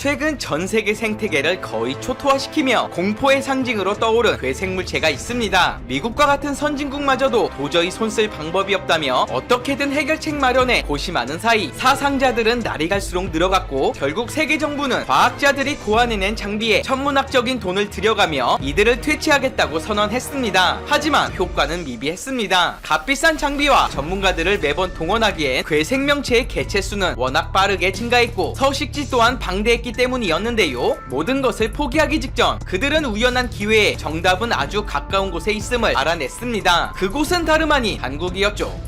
최근 전 세계 생태계를 거의 초토화시키며 공포의 상징으로 떠오른 괴생물체가 있습니다. 미국과 같은 선진국마저도 도저히 손쓸 방법이 없다며 어떻게든 해결책 마련에 고심하는 사이 사상자들은 날이 갈수록 늘어갔고 결국 세계 정부는 과학자들이 고안해낸 장비에 천문학적인 돈을 들여가며 이들을 퇴치하겠다고 선언했습니다. 하지만 효과는 미비했습니다. 값비싼 장비와 전문가들을 매번 동원하기엔 괴생명체의 개체 수는 워낙 빠르게 증가했고 서식지 또한 방대했기 때문이었는데요. 모든 것을 포기하기 직전 그들은 우연한 기회에 정답은 아주 가까운 곳에 있음을 알아냈습니다. 그곳은 다름 아닌 한국이었죠.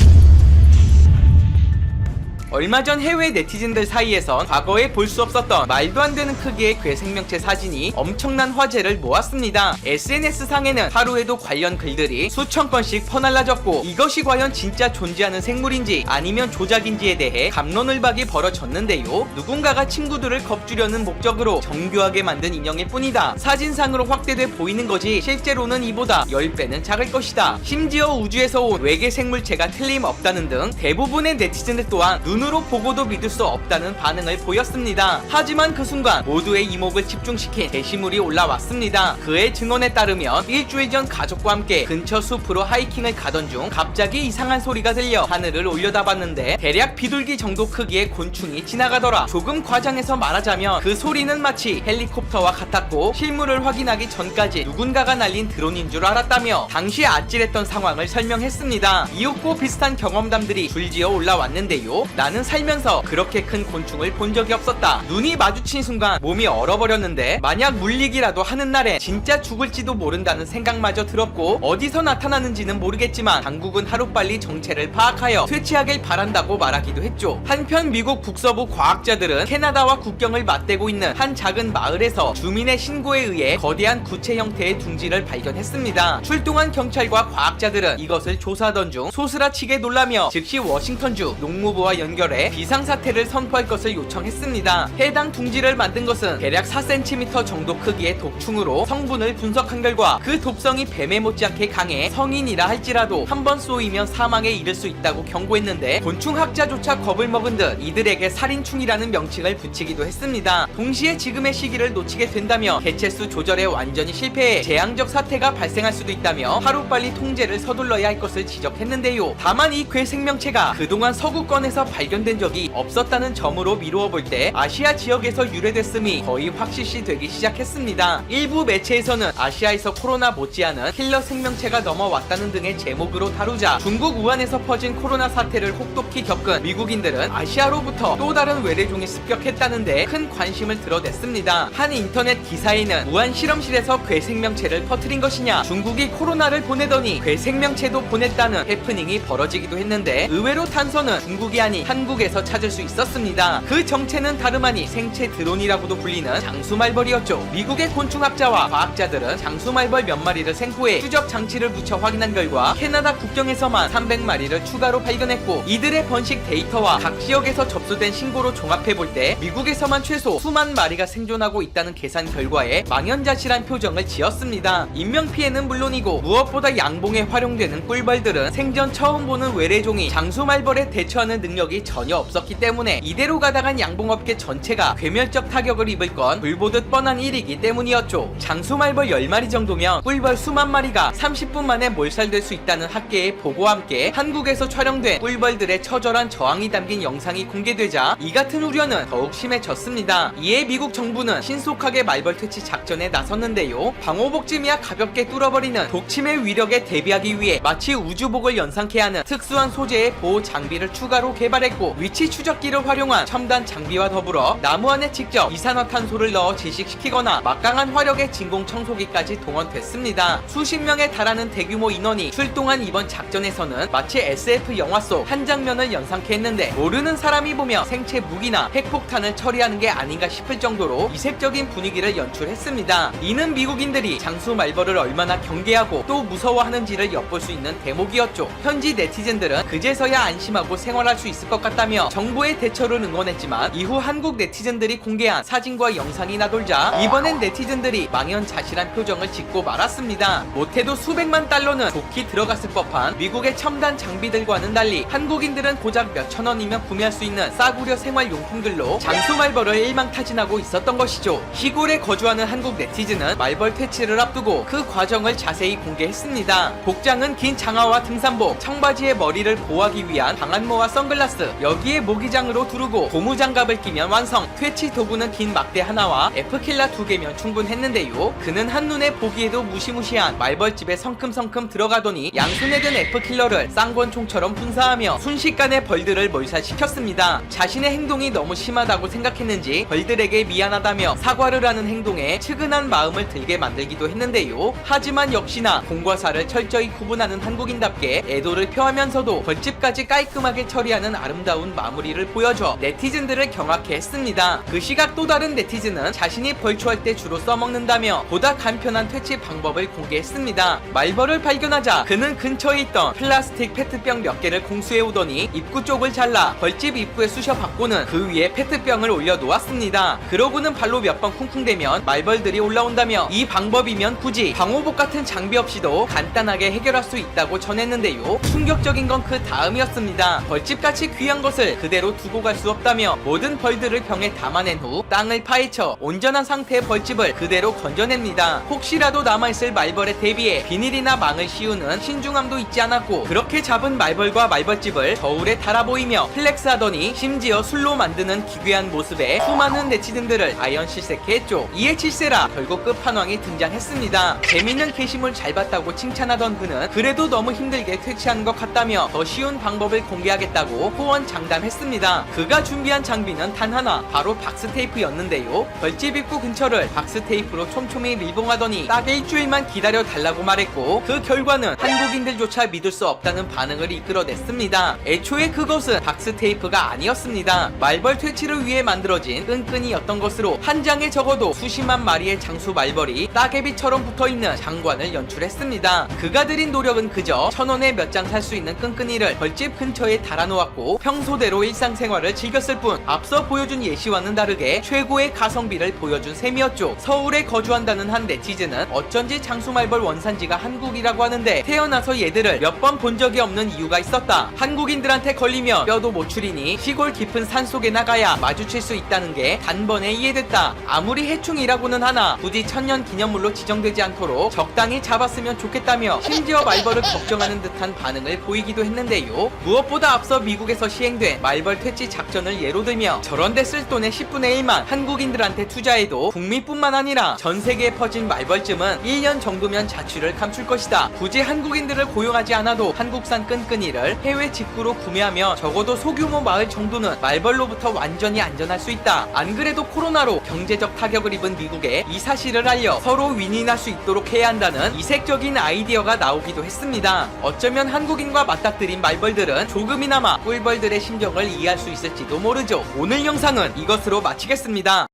얼마 전 해외 네티즌들 사이에선 과거에 볼 수 없었던 말도 안 되는 크기의 괴생명체 사진이 엄청난 화제를 모았습니다. SNS상에는 하루에도 관련 글들이 수천 건씩 퍼날라졌고 이것이 과연 진짜 존재하는 생물인지 아니면 조작인지에 대해 갑론을박이 벌어졌는데요. 누군가가 친구들을 겁주려는 목적으로 정교하게 만든 인형일 뿐이다. 사진상으로 확대돼 보이는 거지 실제로는 이보다 10배는 작을 것이다. 심지어 우주에서 온 외계 생물체가 틀림없다는 등 대부분의 네티즌들 또한 눈으로 보고도 믿을 수 없다는 반응을 보였습니다. 하지만 그 순간 모두의 이목을 집중시킨 게시물이 올라왔습니다. 그의 증언에 따르면 일주일 전 가족과 함께 근처 숲으로 하이킹을 가던 중 갑자기 이상한 소리가 들려 하늘을 올려다봤는데 대략 비둘기 정도 크기의 곤충이 지나가더라. 조금 과장해서 말하자면 그 소리는 마치 헬리콥터와 같았고 실물을 확인하기 전까지 누군가가 날린 드론인 줄 알았다며 당시 아찔했던 상황을 설명했습니다. 이윽고 비슷한 경험담들이 줄지어 올라왔는데요. 나는 살면서 그렇게 큰 곤충을 본 적이 없었다. 눈이 마주친 순간 몸이 얼어버렸는데 만약 물리기라도 하는 날엔 진짜 죽을지도 모른다는 생각마저 들었고 어디서 나타나는지는 모르겠지만 당국은 하루빨리 정체를 파악하여 퇴치하길 바란다고 말하기도 했죠. 한편 미국 북서부 과학자들은 캐나다와 국경을 맞대고 있는 한 작은 마을에서 주민의 신고에 의해 거대한 구체 형태의 둥지를 발견했습니다. 출동한 경찰과 과학자들은 이것을 조사하던 중 소스라치게 놀라며 즉시 워싱턴주 농무부와 연결해 비상사태를 선포할 것을 요청했습니다. 해당 둥지를 만든 것은 대략 4cm 정도 크기의 독충으로 성분을 분석한 결과 그 독성이 뱀에 못지않게 강해 성인이라 할지라도 한 번 쏘이면 사망에 이를 수 있다고 경고했는데 곤충학자조차 겁을 먹은 듯 이들에게 살인충이라는 명칭을 붙이기도 했습니다. 동시에 지금의 시기를 놓치게 된다며 개체수 조절에 완전히 실패해 재앙적 사태가 발생할 수도 있다며 하루빨리 통제를 서둘러야 할 것을 지적했는데요. 다만 이 괴생명체가 그동안 서구권에서 발견된 적이 없었다는 점으로 미루어 볼 때 아시아 지역에서 유래됐음이 거의 확실시 되기 시작했습니다. 일부 매체에서는 아시아에서 코로나 못지않은 킬러 생명체가 넘어왔다는 등의 제목으로 다루자 중국 우한에서 퍼진 코로나 사태를 혹독히 겪은 미국인들은 아시아로부터 또 다른 외래종이 습격했다는데 큰 관심을 드러냈습니다. 한 인터넷 기사에는 우한 실험실에서 괴생명체를 퍼뜨린 것이냐, 중국이 코로나를 보내더니 괴생명체도 보냈다는 해프닝이 벌어지기도 했는데 의외로 탄서는 중국이 아닌 한국에서 찾을 수 있었습니다. 그 정체는 다름 아닌 생체 드론이라고도 불리는 장수말벌이었죠. 미국의 곤충학자와 과학자들은 장수말벌 몇 마리를 생포해 추적 장치를 붙여 확인한 결과 캐나다 국경에서만 300마리를 추가로 발견했고 이들의 번식 데이터와 각 지역에서 접수된 신고로 종합해볼 때 미국에서만 최소 수만 마리가 생존하고 있다는 계산 결과에 망연자실한 표정을 지었습니다. 인명피해는 물론이고 무엇보다 양봉에 활용되는 꿀벌들은 생전 처음 보는 외래종이 장수말벌에 대처하는 능력이 전혀 없었기 때문에 이대로 가다간 양봉업계 전체가 괴멸적 타격을 입을 건 불보듯 뻔한 일이기 때문이었죠. 장수말벌 10마리 정도면 꿀벌 수만 마리가 30분 만에 몰살될 수 있다는 학계의 보고와 함께 한국에서 촬영된 꿀벌들의 처절한 저항이 담긴 영상이 공개되자 이 같은 우려는 더욱 심해졌습니다. 이에 미국 정부는 신속하게 말벌 퇴치 작전에 나섰는데요. 방호복쯤이야 가볍게 뚫어버리는 독침의 위력에 대비하기 위해 마치 우주복을 연상케 하는 특수한 소재의 보호 장비를 추가로 개발했고 위치 추적기를 활용한 첨단 장비와 더불어 나무 안에 직접 이산화탄소를 넣어 질식시키거나 막강한 화력의 진공 청소기까지 동원됐습니다. 수십 명에 달하는 대규모 인원이 출동한 이번 작전에서는 마치 SF 영화 속 한 장면을 연상케 했는데 모르는 사람이 보며 생체 무기나 핵폭탄을 처리하는 게 아닌가 싶을 정도로 이색적인 분위기를 연출했습니다. 이는 미국인들이 장수말벌을 얼마나 경계하고 또 무서워하는지를 엿볼 수 있는 대목이었죠. 현지 네티즌들은 그제서야 안심하고 생활할 수 있을 것 같다. 같다며 정부의 대처를 응원했지만 이후 한국 네티즌들이 공개한 사진과 영상이 나돌자 이번엔 네티즌들이 망연자실한 표정을 짓고 말았습니다. 못해도 수백만 달러는 좋게 들어갔을 법한 미국의 첨단 장비들과는 달리 한국인들은 고작 몇천 원이면 구매할 수 있는 싸구려 생활용품들로 장수 말벌을 일망타진하고 있었던 것이죠. 시골에 거주하는 한국 네티즌은 말벌 퇴치를 앞두고 그 과정을 자세히 공개했습니다. 복장은 긴 장화와 등산복, 청바지에 머리를 보호하기 위한 방한모와 선글라스, 여기에 모기장으로 두르고 고무장갑을 끼면 완성. 퇴치 도구는 긴 막대 하나와 F킬러 2개면 충분했는데요. 그는 한눈에 보기에도 무시무시한 말벌집에 성큼성큼 들어가더니 양손에 든 F킬러를 쌍권총처럼 분사하며 순식간에 벌들을 몰살시켰습니다. 자신의 행동이 너무 심하다고 생각했는지 벌들에게 미안하다며 사과를 하는 행동에 측은한 마음을 들게 만들기도 했는데요. 하지만 역시나 공과 사를 철저히 구분하는 한국인답게 애도를 표하면서도 벌집까지 깔끔하게 처리하는 아름다운 마무리를 보여줘 네티즌들을 경악해 했습니다. 그 시각 또 다른 네티즌은 자신이 벌초할 때 주로 써먹는다며 보다 간편한 퇴치 방법을 공개했습니다. 말벌을 발견하자 그는 근처에 있던 플라스틱 페트병 몇 개를 공수해 오더니 입구 쪽을 잘라 벌집 입구에 쑤셔 박고는 그 위에 페트병을 올려 놓았습니다. 그러고는 발로 몇 번 쿵쿵대면 말벌들이 올라온다며 이 방법이면 굳이 방호복 같은 장비 없이도 간단하게 해결할 수 있다고 전했는데요. 충격적인 건 그 다음이었습니다. 벌집같이 귀한 것을 그대로 두고 갈 수 없다며 모든 벌들을 병에 담아낸 후 땅을 파헤쳐 온전한 상태의 벌집을 그대로 건져냅니다. 혹시라도 남아있을 말벌에 대비해 비닐이나 망을 씌우는 신중함도 잊지 않았고 그렇게 잡은 말벌과 말벌집을 저울에 달아 보이며 플렉스하더니 심지어 술로 만드는 기괴한 모습에 수많은 네티즌들을 아연실색해 했죠. 이에 질세라 결국 끝판왕이 등장했습니다. 재밌는 게시물 잘 봤다고 칭찬하던 그는 그래도 너무 힘들게 퇴치한 것 같다며 더 쉬운 방법을 공개하겠다고 호언장담했습니다. 그가 준비한 장비는 단 하나, 바로 박스테이프였는데요. 벌집 입구 근처를 박스테이프로 촘촘히 밀봉하더니 딱 일주일만 기다려 달라고 말했고 그 결과는 한국인들조차 믿을 수 없다는 반응을 이끌어냈습니다. 애초에 그것은 박스테이프가 아니었습니다. 말벌 퇴치를 위해 만들어진 끈끈이였던 것으로 한 장에 적어도 수십만 마리의 장수 말벌이 따개비처럼 붙어있는 장관을 연출했습니다. 그가 들인 노력은 그저 1,000원에 몇 장 살 수 있는 끈끈이를 벌집 근처에 달아놓았고 평소대로 일상생활을 즐겼을 뿐 앞서 보여준 예시와는 다르게 최고의 가성비를 보여준 셈이었죠. 서울에 거주한다는 한 네티즌은 어쩐지 장수말벌 원산지가 한국이라고 하는데 태어나서 얘들을 몇 번 본 적이 없는 이유가 있었다. 한국인들한테 걸리면 뼈도 못 추리니 시골 깊은 산속에 나가야 마주칠 수 있다는 게 단번에 이해됐다. 아무리 해충이라고는 하나 부디 천년기념물로 지정되지 않도록 적당히 잡았으면 좋겠다며 심지어 말벌을 걱정하는 듯한 반응을 보이기도 했는데요. 무엇보다 앞서 미국에서 시행된 말벌 퇴치 작전을 예로 들며 저런데 쓸 돈의 10분의 1만 한국인들한테 투자해도 북미뿐만 아니라 전세계에 퍼진 말벌쯤은 1년 정도면 자취를 감출 것이다. 굳이 한국인들을 고용하지 않아도 한국산 끈끈이를 해외 직구로 구매하며 적어도 소규모 마을 정도는 말벌로부터 완전히 안전할 수 있다. 안 그래도 코로나로 경제적 타격을 입은 미국에 이 사실을 알려 서로 윈윈할 수 있도록 해야 한다는 이색적인 아이디어가 나오기도 했습니다. 어쩌면 한국인과 맞닥뜨린 말벌들은 조금이나마 꿀벌들의 심정을 이해할 수 있을지도 모르죠. 오늘 영상은 이것으로 마치겠습니다.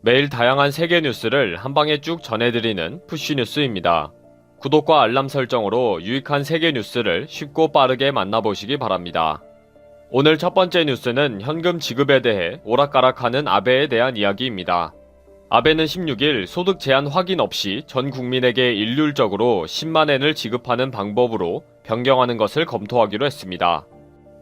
매일 다양한 세계 뉴스를 한방에 쭉 전해드리는 푸쉬뉴스입니다. 구독과 알람 설정으로 유익한 세계 뉴스를 쉽고 빠르게 만나보시기 바랍니다. 오늘 첫 번째 뉴스는 현금 지급에 대해 오락가락하는 아베에 대한 이야기입니다. 아베는 16일 소득 제한 확인 없이 전 국민에게 일률적으로 10만엔을 지급하는 방법으로 변경하는 것을 검토하기로 했습니다.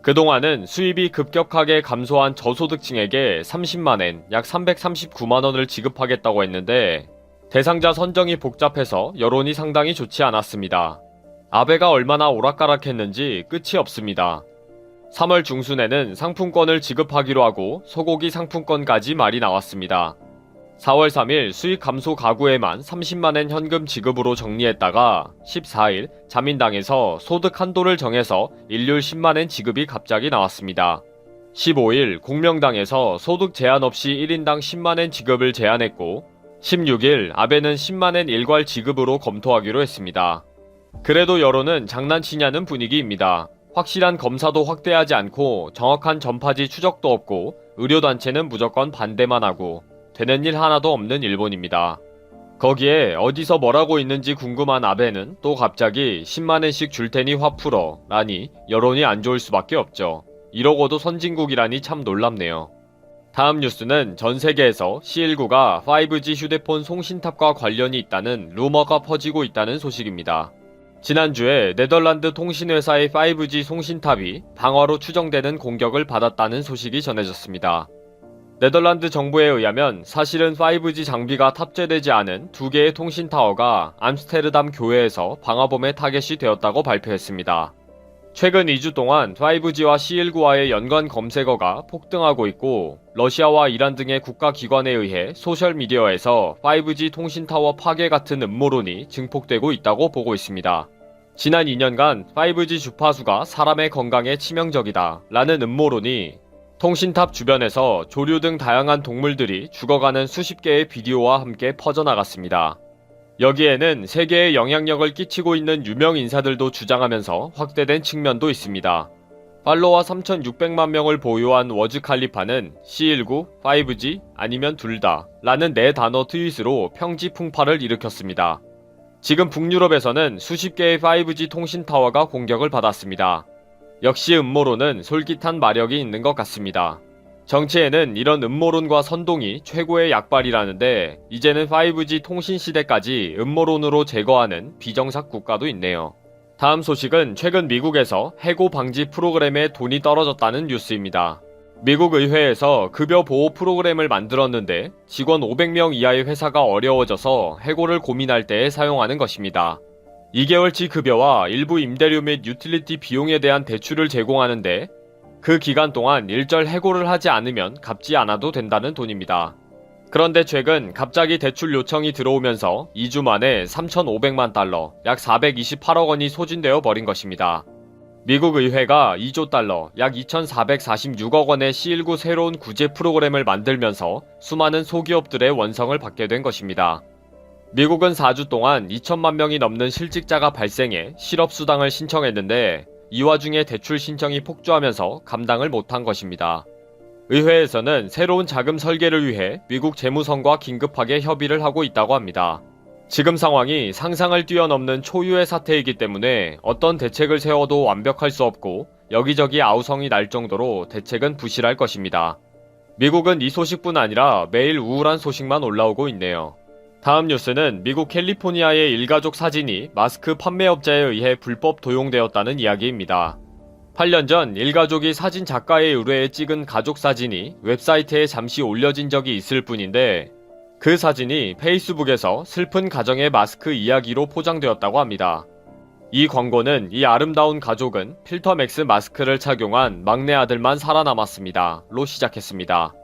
그동안은 수입이 급격하게 감소한 저소득층에게 30만엔, 약 339만원을 지급하겠다고 했는데 대상자 선정이 복잡해서 여론이 상당히 좋지 않았습니다. 아베가 얼마나 오락가락했는지 끝이 없습니다. 3월 중순에는 상품권을 지급하기로 하고 소고기 상품권까지 말이 나왔습니다. 4월 3일 수익 감소 가구에만 30만엔 현금 지급으로 정리했다가 14일 자민당에서 소득 한도를 정해서 일률 10만엔 지급이 갑자기 나왔습니다. 15일 공명당에서 소득 제한 없이 1인당 10만엔 지급을 제안했고 16일 아베는 10만엔 일괄 지급으로 검토하기로 했습니다. 그래도 여론은 장난치냐는 분위기입니다. 확실한 검사도 확대하지 않고 정확한 전파지 추적도 없고 의료단체는 무조건 반대만 하고 되는 일 하나도 없는 일본입니다. 거기에 어디서 뭐라고 있는지 궁금한 아베는 또 갑자기 10만엔씩 줄 테니 화 풀어 라니 여론이 안 좋을 수밖에 없죠. 이러고도 선진국이라니 참 놀랍네요. 다음 뉴스는 전 세계에서 C19가 5G 휴대폰 송신탑과 관련이 있다는 루머가 퍼지고 있다는 소식입니다. 지난주에 네덜란드 통신회사의 5G 송신탑이 방화로 추정되는 공격을 받았다는 소식이 전해졌습니다. 네덜란드 정부에 의하면 사실은 5G 장비가 탑재되지 않은 2개의 통신타워가 암스테르담 교외에서 방화범의 타겟이 되었다고 발표했습니다. 최근 2주 동안 5G와 C19와의 연관 검색어가 폭등하고 있고 러시아와 이란 등의 국가기관에 의해 소셜미디어에서 5G 통신타워 파괴 같은 음모론이 증폭되고 있다고 보고 있습니다. 지난 2년간 5G 주파수가 사람의 건강에 치명적이다 라는 음모론이 통신탑 주변에서 조류 등 다양한 동물들이 죽어가는 수십 개의 비디오와 함께 퍼져나갔습니다. 여기에는 세계에 영향력을 끼치고 있는 유명 인사들도 주장하면서 확대된 측면도 있습니다. 팔로워 3,600만 명을 보유한 워즈 칼리파는 C19, 5G 아니면 둘 다 라는 4단어 트윗으로 평지 풍파를 일으켰습니다. 지금 북유럽에서는 수십 개의 5G 통신타워가 공격을 받았습니다. 역시 음모론은 솔깃한 마력이 있는 것 같습니다. 정치에는 이런 음모론과 선동이 최고의 약발이라는데 이제는 5G 통신 시대까지 음모론으로 제거하는 비정상 국가도 있네요. 다음 소식은 최근 미국에서 해고 방지 프로그램에 돈이 떨어졌다는 뉴스입니다. 미국 의회에서 급여 보호 프로그램을 만들었는데 직원 500명 이하의 회사가 어려워져서 해고를 고민할 때에 사용하는 것입니다. 2개월치 급여와 일부 임대료 및 유틸리티 비용에 대한 대출을 제공하는데 그 기간 동안 일절 해고를 하지 않으면 갚지 않아도 된다는 돈입니다. 그런데 최근 갑자기 대출 요청이 들어오면서 2주 만에 3,500만 달러, 약 428억 원이 소진되어 버린 것입니다. 미국 의회가 2조 달러, 약 2,446억 원의 C19 새로운 구제 프로그램을 만들면서 수많은 소기업들의 원성을 받게 된 것입니다. 미국은 4주 동안 2천만 명이 넘는 실직자가 발생해 실업수당을 신청했는데 이 와중에 대출 신청이 폭주하면서 감당을 못한 것입니다. 의회에서는 새로운 자금 설계를 위해 미국 재무성과 긴급하게 협의를 하고 있다고 합니다. 지금 상황이 상상을 뛰어넘는 초유의 사태이기 때문에 어떤 대책을 세워도 완벽할 수 없고 여기저기 아우성이 날 정도로 대책은 부실할 것입니다. 미국은 이 소식뿐 아니라 매일 우울한 소식만 올라오고 있네요. 다음 뉴스는 미국 캘리포니아의 일가족 사진이 마스크 판매업자에 의해 불법 도용되었다는 이야기입니다. 8년 전 일가족이 사진 작가의 의뢰에 찍은 가족 사진이 웹사이트에 잠시 올려진 적이 있을 뿐인데 그 사진이 페이스북에서 슬픈 가정의 마스크 이야기로 포장되었다고 합니다. 이 광고는 이 아름다운 가족은 필터맥스 마스크를 착용한 막내 아들만 살아남았습니다. 로 시작했습니다.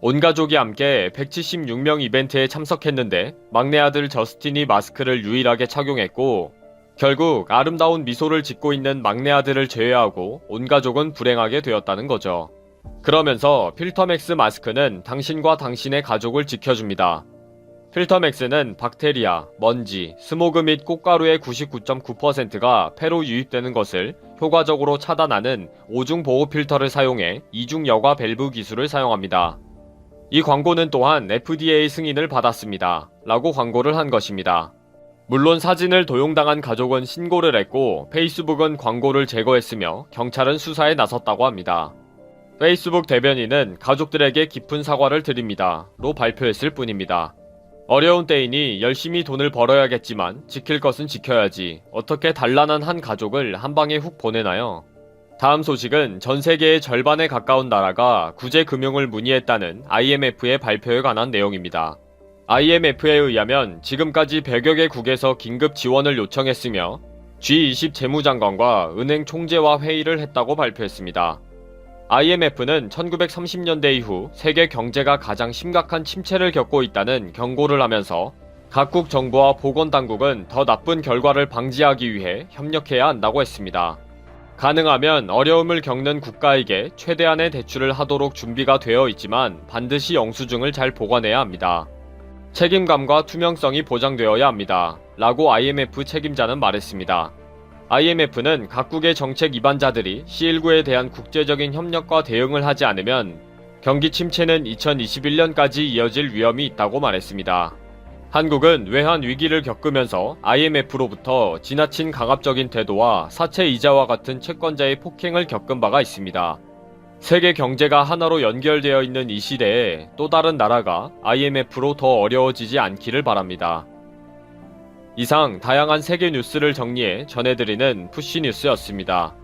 온 가족이 함께 176명 이벤트에 참석했는데 막내 아들 저스틴이 마스크를 유일하게 착용했고 결국 아름다운 미소를 짓고 있는 막내 아들을 제외하고 온 가족은 불행하게 되었다는 거죠. 그러면서 필터맥스 마스크는 당신과 당신의 가족을 지켜줍니다. 필터맥스는 박테리아, 먼지, 스모그 및 꽃가루의 99.9%가 폐로 유입되는 것을 효과적으로 차단하는 5중 보호 필터를 사용해 이중 여과 밸브 기술을 사용합니다. 이 광고는 또한 FDA 승인을 받았습니다. 라고 광고를 한 것입니다. 물론 사진을 도용당한 가족은 신고를 했고 페이스북은 광고를 제거했으며 경찰은 수사에 나섰다고 합니다. 페이스북 대변인은 가족들에게 깊은 사과를 드립니다. 로 발표했을 뿐입니다. 어려운 때이니 열심히 돈을 벌어야겠지만 지킬 것은 지켜야지. 어떻게 단란한 한 가족을 한 방에 훅 보내나요? 다음 소식은 전 세계의 절반에 가까운 나라가 구제 금융을 문의했다는 IMF의 발표에 관한 내용입니다. IMF에 의하면 지금까지 100여 개국에서 긴급 지원을 요청했으며 G20 재무장관과 은행 총재와 회의를 했다고 발표했습니다. IMF는 1930년대 이후 세계 경제가 가장 심각한 침체를 겪고 있다는 경고를 하면서 각국 정부와 보건당국은 더 나쁜 결과를 방지하기 위해 협력해야 한다고 했습니다. 가능하면 어려움을 겪는 국가에게 최대한의 대출을 하도록 준비가 되어 있지만 반드시 영수증을 잘 보관해야 합니다. 책임감과 투명성이 보장되어야 합니다. 라고 IMF 책임자는 말했습니다. IMF는 각국의 정책 입안자들이 C19에 대한 국제적인 협력과 대응을 하지 않으면 경기 침체는 2021년까지 이어질 위험이 있다고 말했습니다. 한국은 외환 위기를 겪으면서 IMF로부터 지나친 강압적인 태도와 사채 이자와 같은 채권자의 폭행을 겪은 바가 있습니다. 세계 경제가 하나로 연결되어 있는 이 시대에 또 다른 나라가 IMF로 더 어려워지지 않기를 바랍니다. 이상 다양한 세계 뉴스를 정리해 전해드리는 푸시뉴스였습니다.